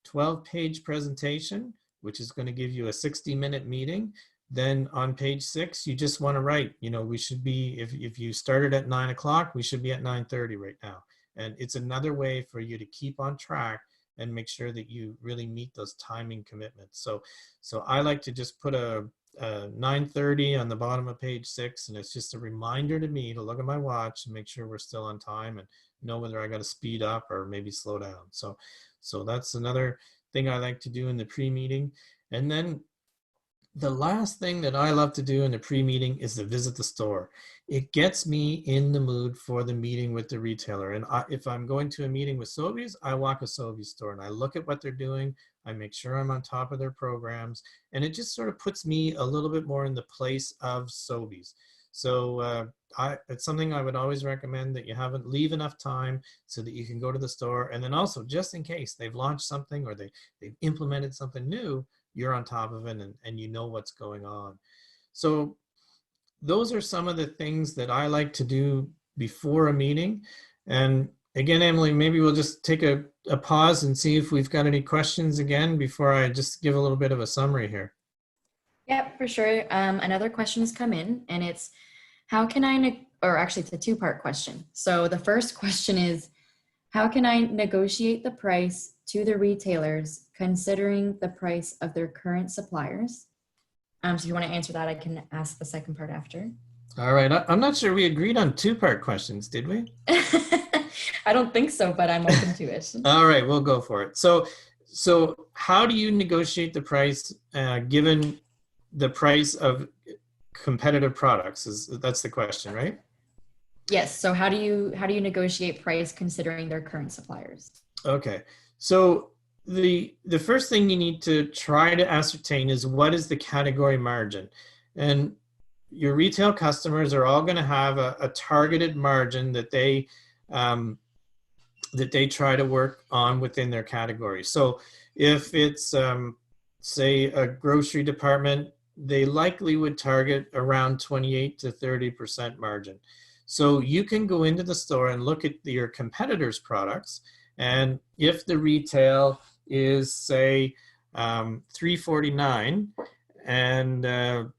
12-page presentation, which is going to give you a 60-minute meeting, then on page 6, you just want to write, you know, we should be, if you started at 9 o'clock, we should be at 9:30 right now. And it's another way for you to keep on track and make sure that you really meet those timing commitments. So I like to just put a 9:30 on the bottom of page 6, and it's just a reminder to me to look at my watch and make sure we're still on time and know whether I got to speed up or maybe slow down. So that's another thing I like to do in the pre-meeting. And then the last thing that I love to do in the pre-meeting is to visit the store. It gets me in the mood for the meeting with the retailer. And if I'm going to a meeting with Sobeys, I walk a Sobeys store and I look at what they're doing. I make sure I'm on top of their programs. And it just sort of puts me a little bit more in the place of Sobeys. So it's something I would always recommend, that you leave enough time so that you can go to the store. And then also, just in case they've launched something or they've implemented something new, you're on top of it and you know what's going on. So those are some of the things that I like to do before a meeting. And again, Emily, maybe we'll just take a pause and see if we've got any questions again before I just give a little bit of a summary here. Yep, for sure. Another question has come in, and it's how can or actually it's a two-part question. So the first question is, how can I negotiate the price to the retailers considering the price of their current suppliers? So if you want to answer that, I can ask the second part after. All right. I'm not sure we agreed on two-part questions, did we? I don't think so, but I'm open to it. All right, we'll go for it. So how do you negotiate the price given the price of competitive products? That's the question, right? Yes. So how do you negotiate price considering their current suppliers? Okay. So the first thing you need to try to ascertain is what is the category margin. And your retail customers are all going to have a targeted margin that they try to work on within their category. So if it's say a grocery department, they likely would target around 28 to 30% margin. So you can go into the store and look at your competitors' products, and if the retail is say $3.49, and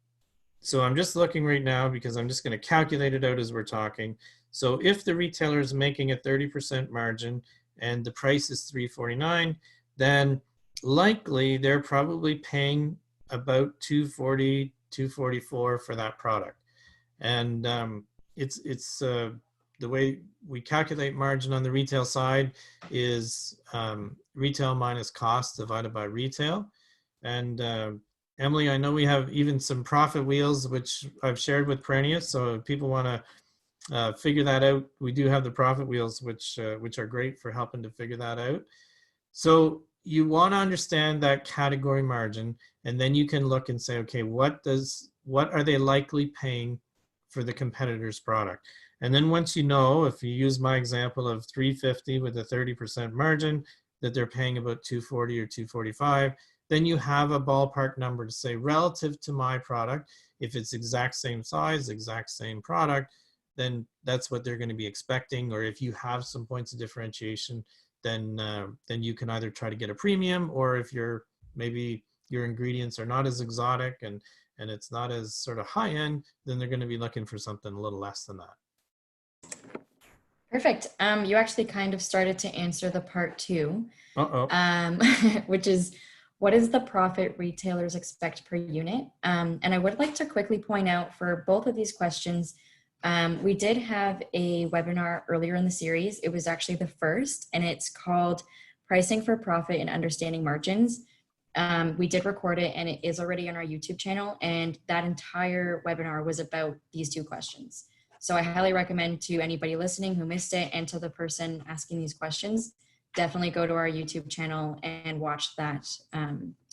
so I'm just looking right now because I'm just going to calculate it out as we're talking. So if the retailer is making a 30% margin and the price is $3.49, then likely they're probably paying about $2.40, $2.44 for that product. And it's the way we calculate margin on the retail side is retail minus cost divided by retail. And Emily, I know we have even some profit wheels, which I've shared with Perennius. So if people want to figure that out, we do have the profit wheels, which are great for helping to figure that out. So you want to understand that category margin, and then you can look and say, okay, what are they likely paying for the competitor's product? And then once you know, if you use my example of $3.50 with a 30% margin, that they're paying about $2.40 or $2.45, then you have a ballpark number to say relative to my product. If it's exact same size, exact same product, then that's what they're going to be expecting. Or if you have some points of differentiation, then you can either try to get a premium, or if maybe your ingredients are not as exotic and it's not as sort of high end, then they're going to be looking for something a little less than that. Perfect. You actually kind of started to answer the part two, which is, what is the profit retailers expect per unit? And I would like to quickly point out for both of these questions, we did have a webinar earlier in the series. It was actually the first, and it's called Pricing for Profit and Understanding Margins. We did record it, and it is already on our YouTube channel. And that entire webinar was about these two questions. So I highly recommend to anybody listening who missed it, and to the person asking these questions, definitely go to our YouTube channel and watch that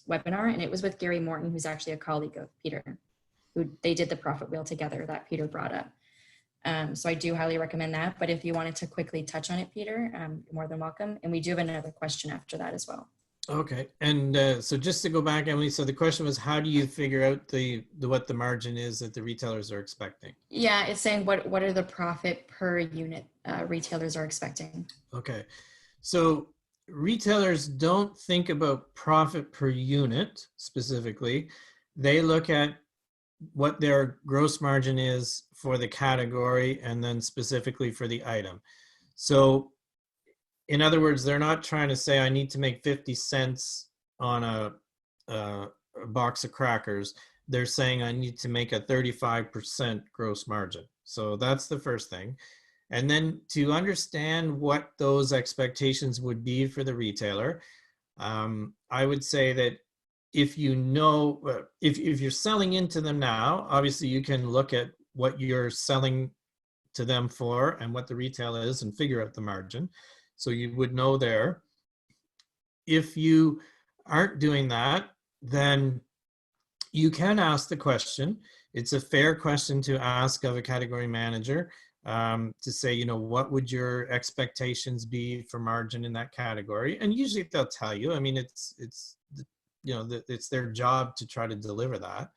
webinar. And it was with Gary Morton, who's actually a colleague of Peter, who they did the profit wheel together that Peter brought up. So I do highly recommend that. But if you wanted to quickly touch on it, Peter, you're more than welcome. And we do have another question after that as well. Okay. And so just to go back, Emily, so the question was, how do you figure out what the margin is that the retailers are expecting? Yeah, it's saying what are the profit per unit retailers are expecting? Okay. So retailers don't think about profit per unit specifically. They look at what their gross margin is for the category and then specifically for the item. So in other words, they're not trying to say I need to make 50 cents on a box of crackers. They're saying I need to make a 35% gross margin. So that's the first thing. And then to understand what those expectations would be for the retailer, I would say that if you know, if you're selling into them now, obviously you can look at what you're selling to them for and what the retail is and figure out the margin. So you would know there. If you aren't doing that, then you can ask the question. It's a fair question to ask of a category manager, to say, you know, what would your expectations be for margin in that category? And usually they'll tell you. I mean, it's you know, it's their job to try to deliver that.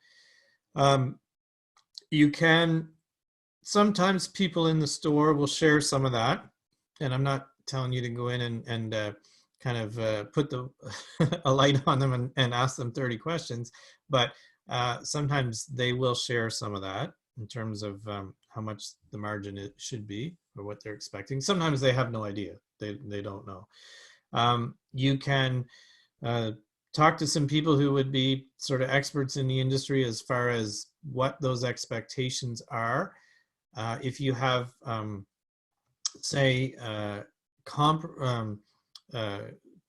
You can, sometimes people in the store will share some of that, and I'm not telling you to go in and kind of put the a light on them and ask them 30 questions, but sometimes they will share some of that in terms of how much the margin it should be or what they're expecting. Sometimes they have no idea. They don't know. You can talk to some people who would be sort of experts in the industry as far as what those expectations are. If you have, say,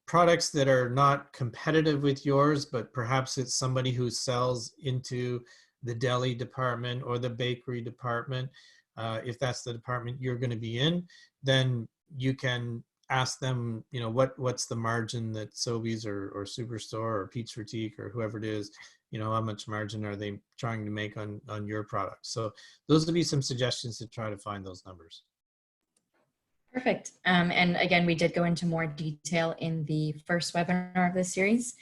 products that are not competitive with yours, but perhaps it's somebody who sells into the deli department or the bakery department, if that's the department you're going to be in, then you can ask them, you know, what's the margin that Sobeys or Superstore or Pete's Boutique or whoever it is, you know, how much margin are they trying to make on your product? So those would be some suggestions to try to find those numbers. Perfect. And again, we did go into more detail in the first webinar of this series.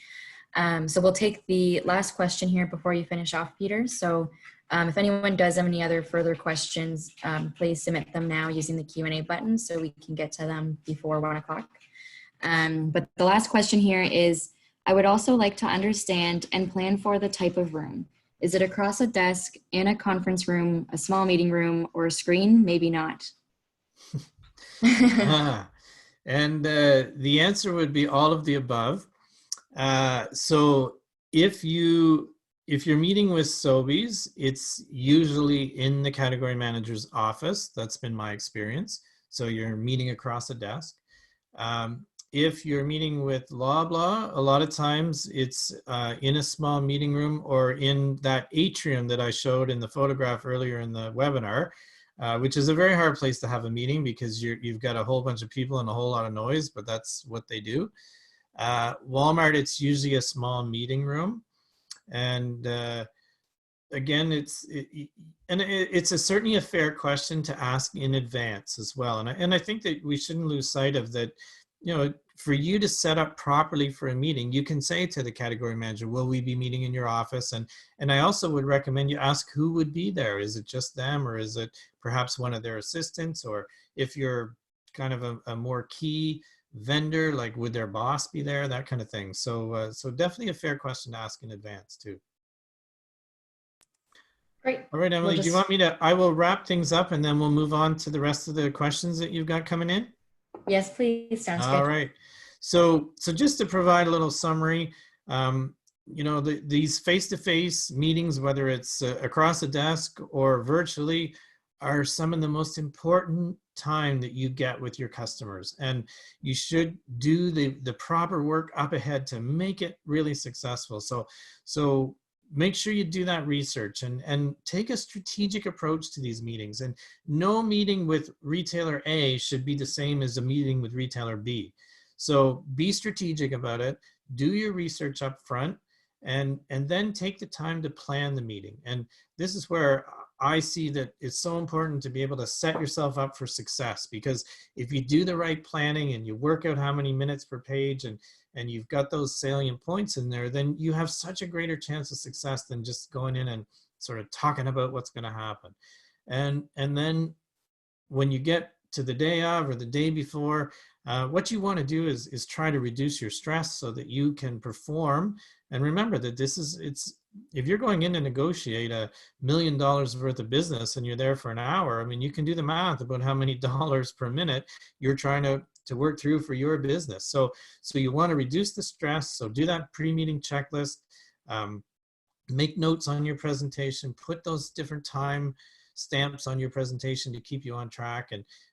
So we'll take the last question here before you finish off, Peter. So if anyone does have any other further questions, please submit them now using the Q&A button so we can get to them before 1 o'clock. But the last question here is, I would also like to understand and plan for the type of room. Is it across a desk, in a conference room, a small meeting room, or a screen? Maybe not. And the answer would be all of the above. So if you're meeting with Sobeys, it's usually in the category manager's office. That's been my experience. So you're meeting across a desk. If you're meeting with Loblaw, a lot of times it's in a small meeting room or in that atrium that I showed in the photograph earlier in the webinar, which is a very hard place to have a meeting because you've got a whole bunch of people and a whole lot of noise, but that's what they do. Walmart, it's usually a small meeting room. And again, it's certainly a fair question to ask in advance as well. And I think that we shouldn't lose sight of that. You know, for you to set up properly for a meeting, you can say to the category manager, will we be meeting in your office? And I also would recommend you ask who would be there. Is it just them, or is it perhaps one of their assistants? Or if you're kind of a more key vendor, like would their boss be there, that kind of thing. So so definitely a fair question to ask in advance too. Great. All right, Emily, do you want me to, I will wrap things up and then we'll move on to the rest of the questions that you've got coming in. Yes, please. Sounds good. All right. So just to provide a little summary, you know, these face-to-face meetings, whether it's across a desk or virtually, are some of the most important time that you get with your customers. And you should do the proper work up ahead to make it really successful. So make sure you do that research and take a strategic approach to these meetings. And no meeting with retailer A should be the same as a meeting with retailer B. So be strategic about it, do your research up front, and then take the time to plan the meeting. And this is where I see that it's so important to be able to set yourself up for success, because if you do the right planning and you work out how many minutes per page and you've got those salient points in there, then you have such a greater chance of success than just going in and sort of talking about what's going to happen. And then when you get to the day of or the day before, what you want to do is try to reduce your stress so that you can perform. And remember that if you're going in to negotiate $1 million worth of business and you're there for an hour, I mean, you can do the math about how many dollars per minute you're trying to work through for your business. So you want to reduce the stress. So do that pre-meeting checklist, make notes on your presentation, put those different time stamps on your presentation to keep you on track.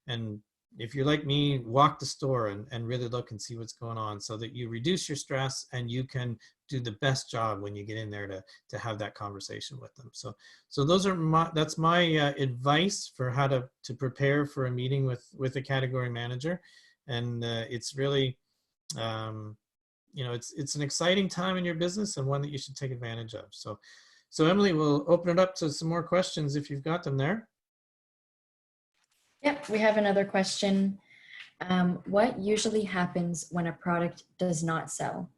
And if you're like me, walk the store and really look and see what's going on so that you reduce your stress and you can do the best job when you get in there to have that conversation with them. So that's my advice for how to prepare for a meeting with a category manager. And it's really, you know, it's an exciting time in your business and one that you should take advantage of. So Emily, we'll open it up to some more questions if you've got them there. Yep, we have another question. What usually happens when a product does not sell?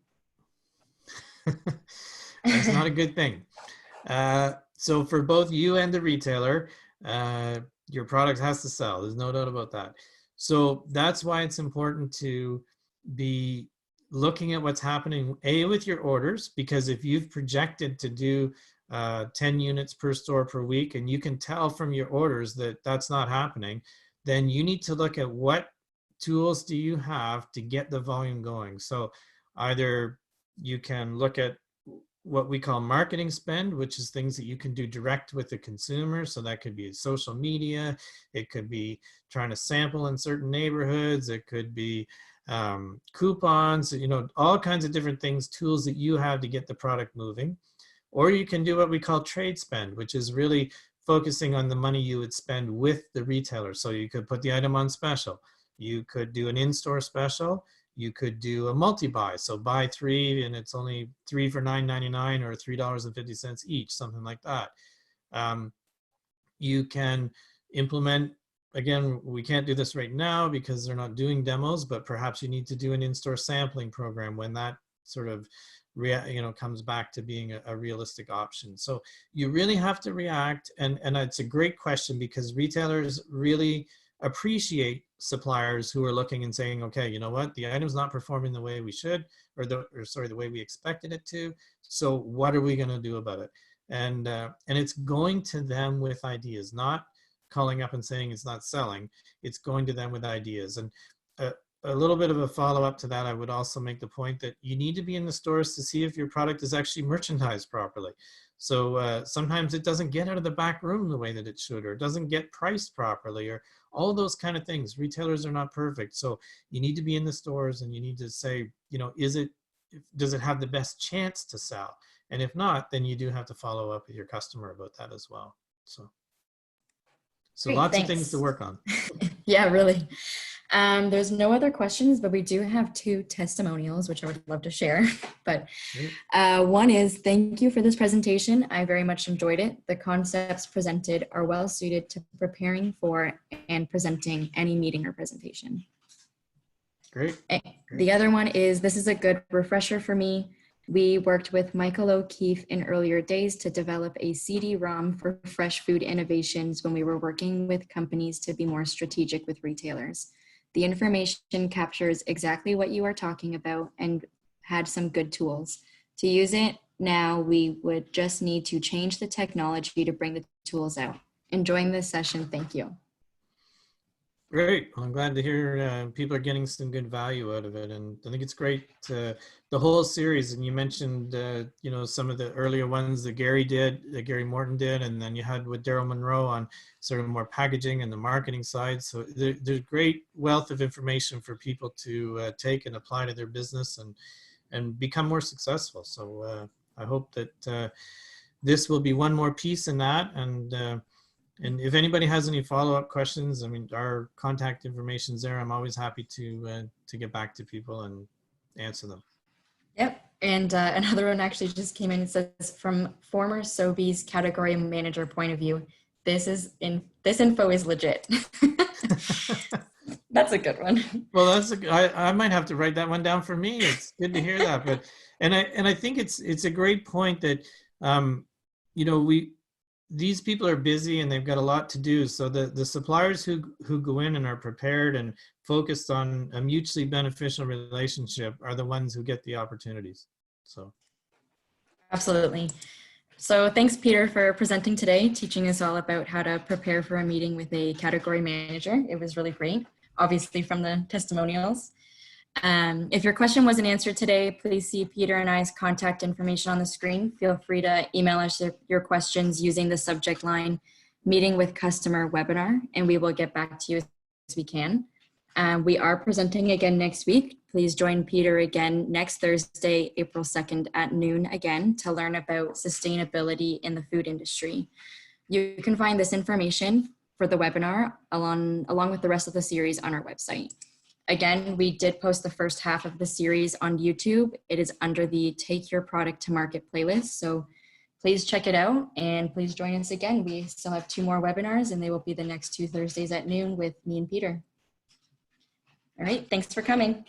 That's not a good thing. So for both you and the retailer, your product has to sell. There's no doubt about that. So that's why it's important to be looking at what's happening, with your orders, because if you've projected to do 10 units per store per week, and you can tell from your orders that that's not happening, then you need to look at what tools do you have to get the volume going. So either you can look at what we call marketing spend, which is things that you can do direct with the consumer. So that could be social media, it could be trying to sample in certain neighborhoods, it could be coupons, all kinds of different things, tools that you have to get the product moving. Or you can do what we call trade spend, which is really focusing on the money you would spend with the retailer. So you could put the item on special, you could do an in-store special, you could do a multi-buy. So buy 3 and it's only 3 for $9.99 or $3.50 each, something like that. You can implement, again, we can't do this right now because they're not doing demos, but perhaps you need to do an in-store sampling program when that sort of comes back to being a realistic option. So you really have to react, and it's a great question, because retailers really appreciate suppliers who are looking and saying, okay, you know what, the item's not performing the way we should, or the way we expected it to. So what are we going to do about it? And it's going to them with ideas, not calling up and saying it's not selling. It's going to them with ideas. And a little bit of a follow-up to that, I would also make the point that you need to be in the stores to see if your product is actually merchandised properly. So sometimes it doesn't get out of the back room the way that it should, or it doesn't get priced properly, or all those kind of things. Retailers are not perfect. So you need to be in the stores and you need to say, does it have the best chance to sell? And if not, then you do have to follow up with your customer about that as well. So Great, lots thanks. of things to work on. Yeah, really. There's no other questions, but we do have 2 testimonials, which I would love to share. But one is, thank you for this presentation. I very much enjoyed it. The concepts presented are well suited to preparing for and presenting any meeting or presentation. Great. The other one is, this is a good refresher for me. We worked with Michael O'Keefe in earlier days to develop a CD-ROM for fresh food innovations when we were working with companies to be more strategic with retailers. The information captures exactly what you are talking about and had some good tools. To use it now, we would just need to change the technology to bring the tools out. Enjoying this session, thank you. Great. Well, I'm glad to hear people are getting some good value out of it. And I think it's great, the whole series. And you mentioned, some of the earlier ones that Gary Morton did, and then you had with Daryl Monroe on sort of more packaging and the marketing side. So there's great wealth of information for people to take and apply to their business and become more successful. So I hope that this will be one more piece in that. And if anybody has any follow-up questions, I mean, our contact information is there. I'm always happy to get back to people and answer them. Yep. And another one actually just came in. It says, from former Sobeys category manager point of view, this info is legit. That's a good one. Well, I might have to write that one down for me. It's good to hear that. But I think it's a great point that these people are busy and they've got a lot to do. So the suppliers who go in and are prepared and focused on a mutually beneficial relationship are the ones who get the opportunities. So. Absolutely. So thanks, Peter, for presenting today, teaching us all about how to prepare for a meeting with a category manager. It was really great, obviously from the testimonials. If your question wasn't answered today, please see Peter and I's contact information on the screen. Feel free to email us your questions using the subject line, meeting with customer webinar, and we will get back to you as we can. We are presenting again next week. Please join Peter again next Thursday, April 2nd at noon again to learn about sustainability in the food industry. You can find this information for the webinar along with the rest of the series on our website. Again, we did post the first half of the series on YouTube. It is under the Take Your Product to Market playlist. So please check it out and please join us again. We still have 2 more webinars and they will be the next 2 Thursdays at noon with me and Peter. All right, thanks for coming.